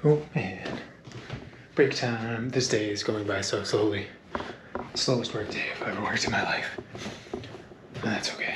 Oh man, break time. This day is going by so slowly. Slowest work day I've ever worked in my life. And that's okay.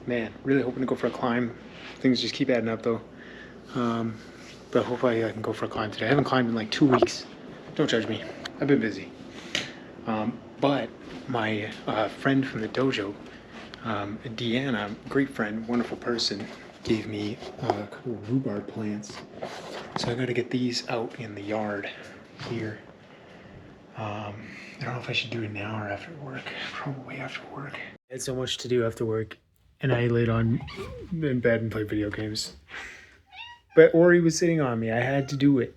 Man, really hoping to go for a climb. Things just keep adding up though. But hopefully I can go for a climb today. I haven't climbed in like 2 weeks. Don't judge me. I've been busy. But my friend from the dojo, Deanna, great friend, wonderful person, gave me a couple of rhubarb plants. So I gotta get these out in the yard here. I don't know if I should do it now or after work. Probably after work. I had so much to do after work, and I laid on in bed and played video games. But Ori was sitting on me. I had to do it.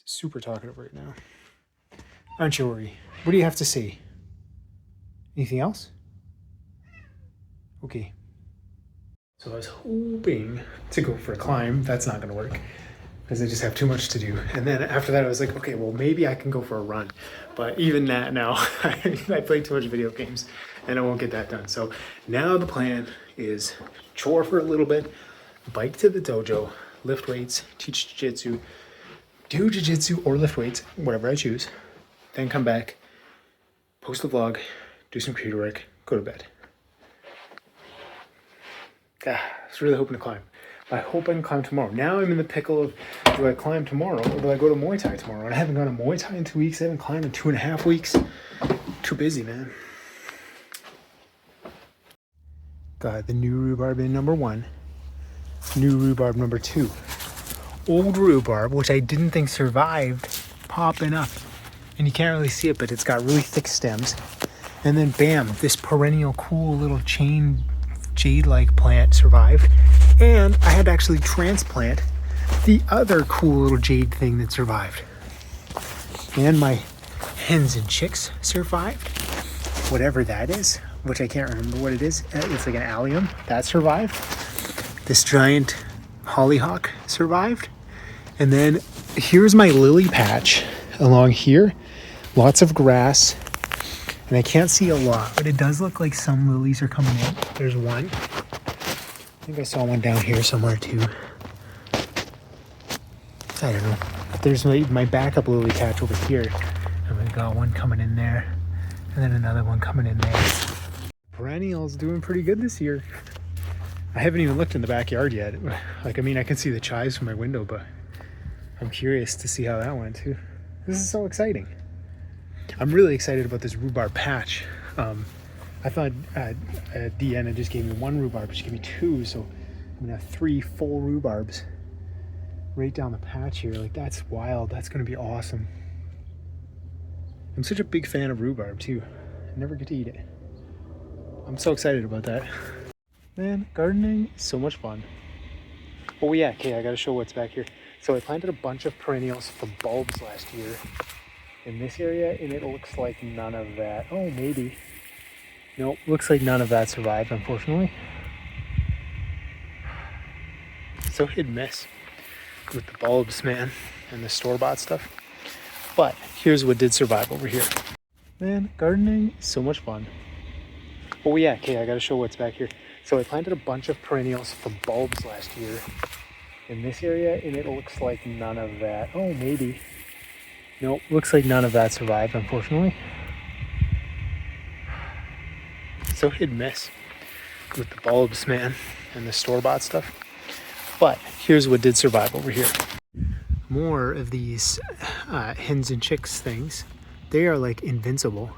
Super talkative right now. Aren't you, Ori? What do you have to say? Anything else? Okay. So I was hoping to go for a climb. That's not going to work because I just have too much to do. And then after that, I was like, okay, well, maybe I can go for a run. But even that now, I played too much video games and I won't get that done. So now the plan is chore for a little bit, bike to the dojo, lift weights, teach jiu-jitsu, do jiu-jitsu or lift weights, whatever I choose. Then come back, post a vlog, do some computer work, go to bed. I was really hoping to climb. I hope I can climb tomorrow. Now I'm in the pickle of, do I climb tomorrow or do I go to Muay Thai tomorrow? And I haven't gone to Muay Thai in 2 weeks. I haven't climbed in 2.5 weeks. Too busy, man. Got the new rhubarb in number 1. New rhubarb number 2. Old rhubarb, which I didn't think survived, popping up. And you can't really see it, but it's got really thick stems. And then bam, this perennial cool little chain jade-like plant survived. And I had to actually transplant the other cool little jade thing that survived. And my hens and chicks survived. Whatever that is, which I can't remember what it is. It's like an allium. That survived. This giant hollyhock survived. And then here's my lily patch along here. Lots of grass. And I can't see a lot, but it does look like some lilies are coming in. There's one. I think I saw one down here somewhere too. I don't know. There's my backup lily patch over here. And we've got one coming in there. And then another one coming in there. Perennial's doing pretty good this year. I haven't even looked in the backyard yet. Like, I mean, I can see the chives from my window, but I'm curious to see how that went too. This is so exciting. I'm really excited about this rhubarb patch. I thought Deanna just gave me 1 rhubarb, but she gave me 2, so I'm gonna have 3 full rhubarbs right down the patch here. Like, that's wild. That's gonna be awesome. I'm such a big fan of rhubarb too. I never get to eat it. I'm so excited about that. Man, gardening is so much fun. Oh yeah, okay, I gotta show what's back here. So I planted a bunch of perennials from bulbs last year in this area, and it looks like none of that. Oh, maybe. Nope, looks like none of that survived, unfortunately. So hit and miss with the bulbs, man, and the store-bought stuff. But here's what did survive over here. Man, gardening is so much fun. Oh yeah, okay, I gotta show what's back here. So I planted a bunch of perennials from bulbs last year in this area, and it looks like none of that. Oh, maybe. Nope, looks like none of that survived, unfortunately. So hit and miss with the bulbs, man, and the store-bought stuff. But here's what did survive over here. More of these hens and chicks things. They are like invincible.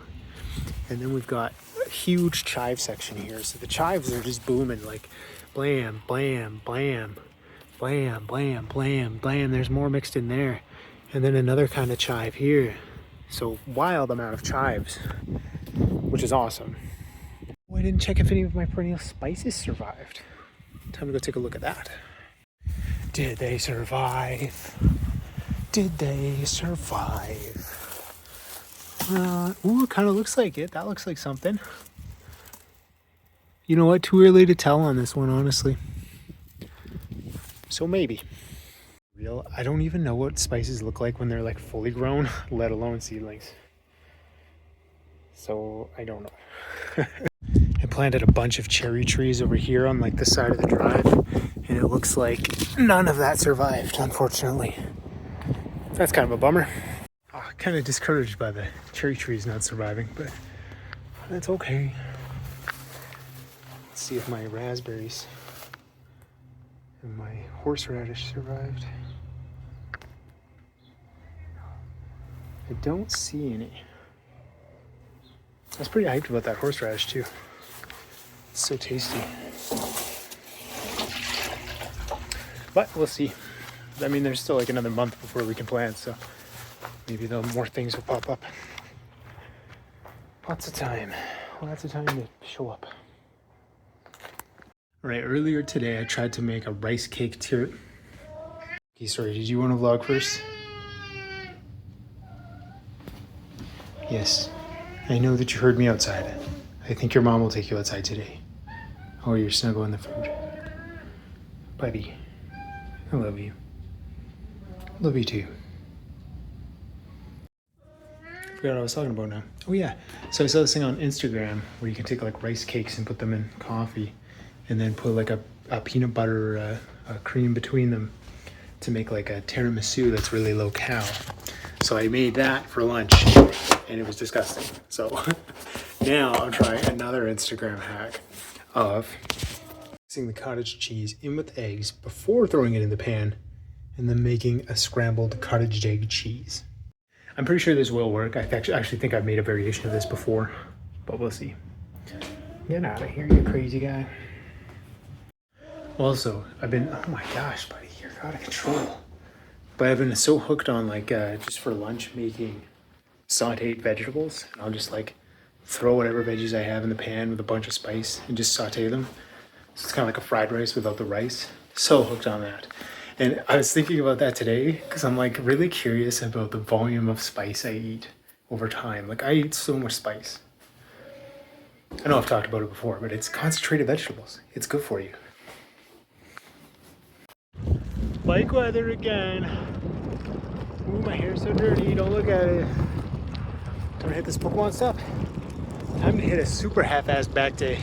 And then we've got a huge chive section here. So the chives are just booming, like blam, blam, blam, blam, blam, blam, blam. There's more mixed in there. And then another kind of chive here. So wild amount of chives, which is awesome. Oh, I didn't check if any of my perennial spices survived. Time to go take a look at that. Did they survive? Did they survive? Ooh, it kind of looks like it. That looks like something. You know what? Too early to tell on this one, honestly. So maybe. I don't even know what spices look like when they're like fully grown, let alone seedlings. So I don't know. I planted a bunch of cherry trees over here on like the side of the drive, and it looks looks like none of that survived, unfortunately. That's kind of a bummer. Kind of discouraged by the cherry trees not surviving, but that's okay. Let's see if my raspberries and my horseradish survived. I don't see any. I was pretty hyped about that horseradish too. It's so tasty. But we'll see. I mean, there's still like another month before we can plant, so maybe more things will pop up. Lots of time to show up. All right, earlier today I tried to make a rice cake tiramisu. Okay, sorry, did you want to vlog first? Yes, I know that you heard me outside. I think your mom will take you outside today. Oh, you're snuggle in the food. Buddy, I love you. Love you too. I forgot what I was talking about now. Oh yeah, so I saw this thing on Instagram where you can take like rice cakes and put them in coffee and then put like a peanut butter or a cream between them to make like a tiramisu that's really low cal. So I made that for lunch and it was disgusting. So now I'll try another Instagram hack of mixing the cottage cheese in with eggs before throwing it in the pan and then making a scrambled cottage egg cheese. I'm pretty sure this will work. I actually think I've made a variation of this before, but we'll see. Get out of here, you crazy guy. Also, oh my gosh, buddy, you're out of control. But I've been so hooked on like, just for lunch, making sauteed vegetables. And I'll just like throw whatever veggies I have in the pan with a bunch of spice and just saute them. So it's kind of like a fried rice without the rice. So hooked on that. And I was thinking about that today because I'm like really curious about the volume of spice I eat over time. Like I eat so much spice. I know I've talked about it before, but it's concentrated vegetables. It's good for you. Bike weather again. Ooh, my hair's so dirty, don't look at it. Time to hit this Pokemon stuff. Time to hit a super half-assed back day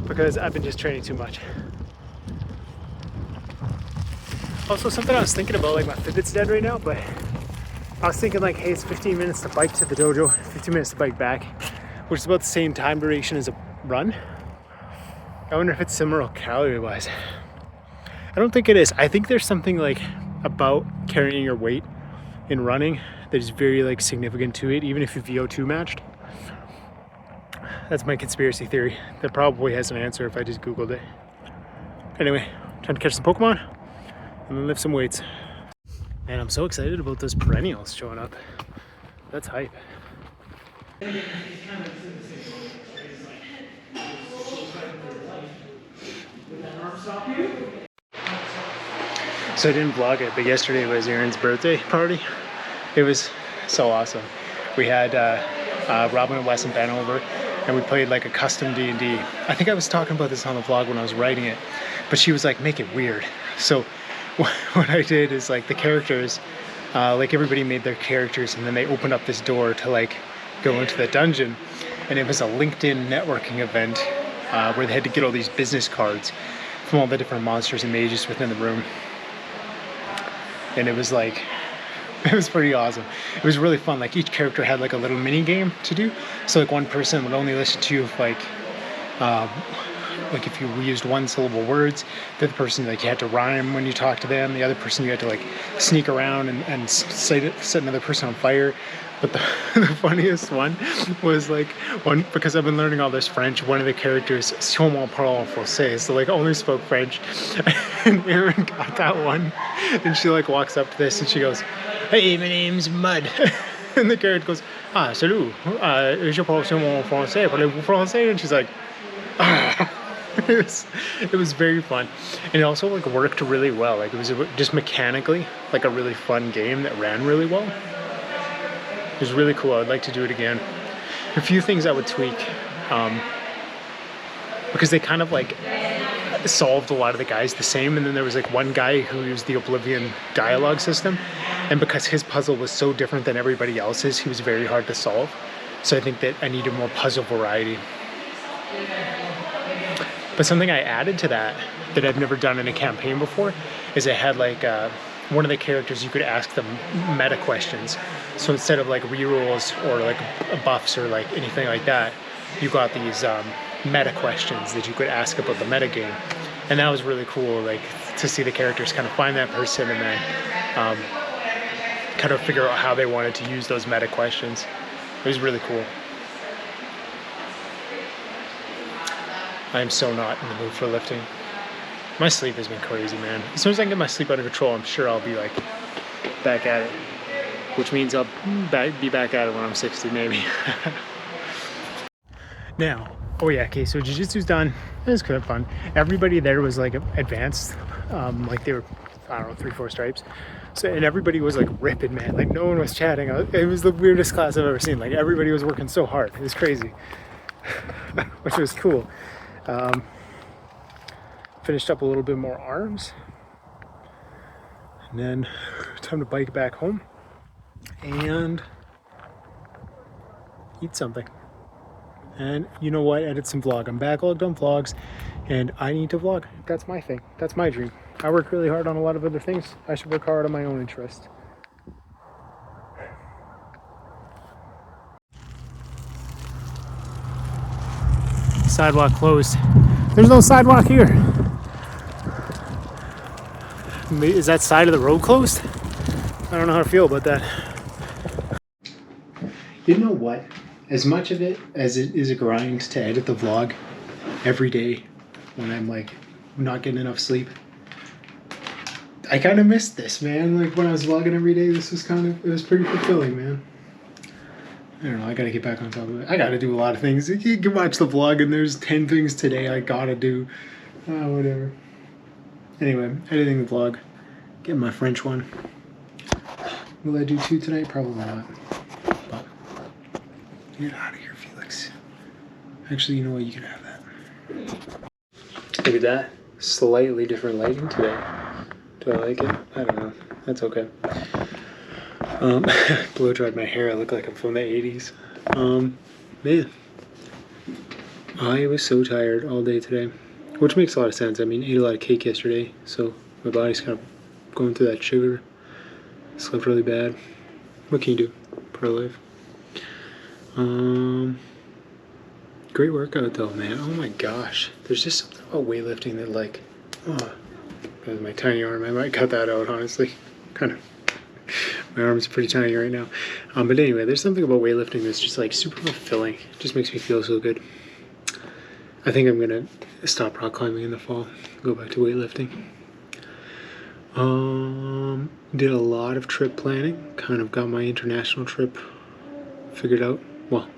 because I've been just training too much. Also, something I was thinking about, like my Fitbit's dead right now, but I was thinking like, hey, it's 15 minutes to bike to the dojo, 15 minutes to bike back, which is about the same time duration as a run. I wonder if it's similar calorie-wise. I don't think it is. I think there's something like about carrying your weight in running that is very like significant to it, even if you VO2 matched. That's my conspiracy theory. That probably has an answer if I just Googled it. Anyway, time to catch some Pokemon and then lift some weights. Man, I'm so excited about those perennials showing up. That's hype. So I didn't vlog it, but yesterday was Erin's birthday party. It was so awesome. We had Robin and Wes and Ben over, and we played like a custom D&D. I think I was talking about this on the vlog when I was writing it, but she was like, make it weird. So what I did is like the characters, like everybody made their characters, and then they opened up this door to like go into the dungeon, and it was a LinkedIn networking event where they had to get all these business cards from all the different monsters and mages within the room. And it was like, it was pretty awesome. It was really fun. Like each character had like a little mini game to do. So like one person would only listen to you if like if you used one syllable words. The other person, like you had to rhyme when you talked to them. The other person, you had to like sneak around and set another person on fire. But the funniest one was like because I've been learning all this French, one of the characters sûrement parle en français, so like only spoke French. And Erin got that one, and she like walks up to this and she goes, "Hey, my name's Mud." And the character goes, "Ah, salut, je parle sûrement français, parlez-vous français?" And she's like, "Ah." It was very fun, and it also like worked really well. Like it was just mechanically like a really fun game that ran really well. It was really cool. I'd like to do it again. A few things I would tweak, because they kind of like solved a lot of the guys the same, and then there was like one guy who used the Oblivion dialogue system, and because his puzzle was so different than everybody else's, he was very hard to solve. So I think that I needed more puzzle variety. But something I added to that I've never done in a campaign before is it had like one of the characters you could ask them meta questions. So instead of like rerolls or like buffs or like anything like that, you got these meta questions that you could ask about the meta game, and that was really cool. Like to see the characters kind of find that person and then kind of figure out how they wanted to use those meta questions. It was really cool. I am so not in the mood for lifting. My sleep has been crazy, man. As soon as I can get my sleep under control, I'm sure I'll be like back at it. Which means I'll be back at it when I'm 60, maybe. Now, oh yeah, okay, so jiu-jitsu's done. It was kind of fun. Everybody there was like advanced, like they were, I don't know, 3-4 stripes. So, and everybody was like ripping, man. Like no one was chatting. It was the weirdest class I've ever seen. Like everybody was working so hard. It was crazy, which was cool. Finished up a little bit more arms, and then time to bike back home and eat something. And you know what? Edit some vlog. I'm backlogged on vlogs, and I need to vlog. That's my thing. That's my dream. I work really hard on a lot of other things. I should work hard on my own interest. Sidewalk closed. There's no sidewalk here. Is that side of the road closed? I don't know how to feel about that. You know what? As much of it as it is a grind to edit the vlog every day when I'm like not getting enough sleep, I kind of missed this, man. Like when I was vlogging every day, this was it was pretty fulfilling, man. I don't know, I gotta get back on top of it. I gotta do a lot of things. You can watch the vlog and there's 10 things today I gotta do. Whatever. Anyway, editing the vlog. Getting my French one. Will I do 2 tonight? Probably not. But get out of here, Felix. Actually, you know what? You can have that. Look at that. Slightly different lighting today. Do I like it? I don't know. That's okay. Blow dried my hair. I look like I'm from the 80s. Man. I was so tired all day today. Which makes a lot of sense. I mean, ate a lot of cake yesterday, so my body's kind of going through that sugar. Slept really bad. What can you do? Part of life. Great workout though, man. Oh my gosh. There's just something about weightlifting that like, with my tiny arm, I might cut that out, honestly. Kind of. My arm's pretty tiny right now. But anyway, there's something about weightlifting that's just like super fulfilling. It just makes me feel so good. I think I'm gonna stop rock climbing in the fall. Go back to weightlifting. Did a lot of trip planning. Kind of got my international trip figured out. Well,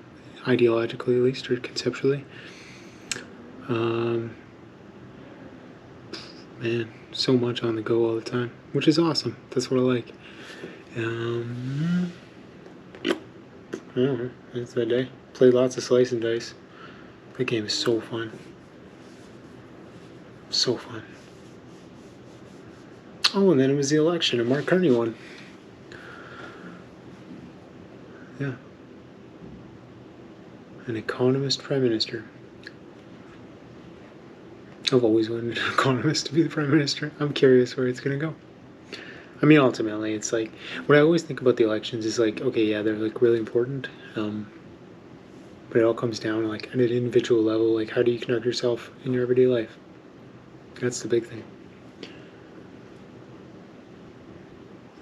ideologically at least, or conceptually. Man, so much on the go all the time, which is awesome. That's what I like. I don't know. That's that day. Played lots of slice and dice. That game is so fun. So fun. Oh, and then it was the election, and Mark Carney won. Yeah. An economist prime minister. I've always wanted an economist to be the prime minister. I'm curious where it's going to go. I mean, ultimately, it's like, what I always think about the elections is like, okay, yeah, they're like really important. But it all comes down to like at an individual level, like how do you conduct yourself in your everyday life? That's the big thing.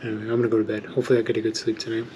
Anyway, I'm gonna go to bed. Hopefully I get a good sleep tonight.